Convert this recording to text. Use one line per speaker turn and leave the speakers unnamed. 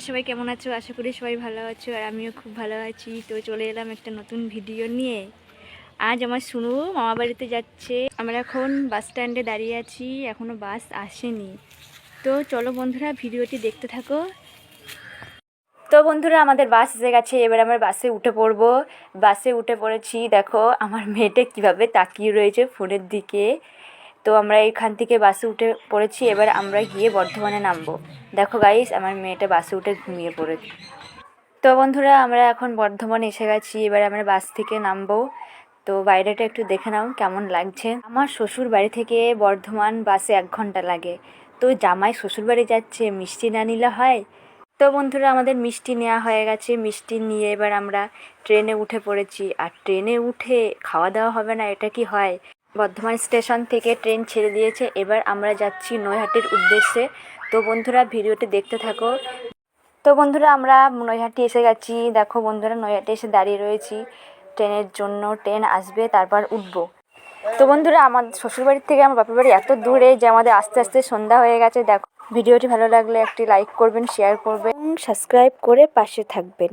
সবাই কেমন আছো? আশা করি সবাই ভালো আছো, আর আমিও খুব ভালো আছি। তো চলে এলাম একটা নতুন ভিডিও নিয়ে। আজ আমার শুনু মামা বাড়িতে যাচ্ছে। আমরা এখন বাস স্ট্যান্ডে দাঁড়িয়ে আছি, এখনও বাস আসেনি। তো চলো বন্ধুরা, ভিডিওটি দেখতে থাকো। তো বন্ধুরা, আমাদের বাস এসে গেছে, এবার আমরা বাসে উঠে পড়বো। বাসে উঠে পড়েছি, দেখো আমার মেয়েটা কীভাবে তাকিয়ে রয়েছে ফোনের দিকে। তো আমরা এখান থেকে বাসে উঠে পড়েছি, এবার আমরা গিয়ে বর্ধমানে নামবো। দেখো গাইস, আমার মেয়েটা বাসে উঠে ঘুমিয়ে পড়েছে। তো বন্ধুরা, আমরা এখন বর্ধমানে এসে গেছি, এবার আমরা বাস থেকে নামবো। তো বাইরেটা একটু দেখে নাও কেমন লাগছে। আমার শ্বশুর বাড়ি থেকে বর্ধমান বাসে 1 ঘন্টা লাগে। তো জামাই শ্বশুর বাড়ি যাচ্ছে, মিষ্টি না নিলে হয়? তো বন্ধুরা, আমাদের মিষ্টি নেওয়া হয়ে গেছে। মিষ্টি নিয়ে এবার আমরা ট্রেনে উঠে পড়েছি। আর ট্রেনে উঠে খাওয়া দাওয়া হবে না, এটা কি হয়? বর্ধমান স্টেশন থেকে ট্রেন ছেড়ে দিয়েছে, এবার আমরা যাচ্ছি নৈহাটির উদ্দেশ্যে। তো বন্ধুরা, ভিডিওটি দেখতে থাকো। তো বন্ধুরা, আমরা নৈহাটি এসে গেছি। দেখো বন্ধুরা, নৈহাটি এসে দাঁড়িয়ে রয়েছি ট্রেনের জন্য। ট্রেন আসবে, তারপর উঠবো। তো বন্ধুরা, আমার শ্বশুরবাড়ির থেকে আমার বাপের বাড়ি এত দূরে যে আমাদের আস্তে আস্তে সন্ধ্যা হয়ে গেছে। দেখো, ভিডিওটি ভালো লাগলে একটি লাইক করবেন, শেয়ার করবেন, সাবস্ক্রাইব করে পাশে থাকবেন।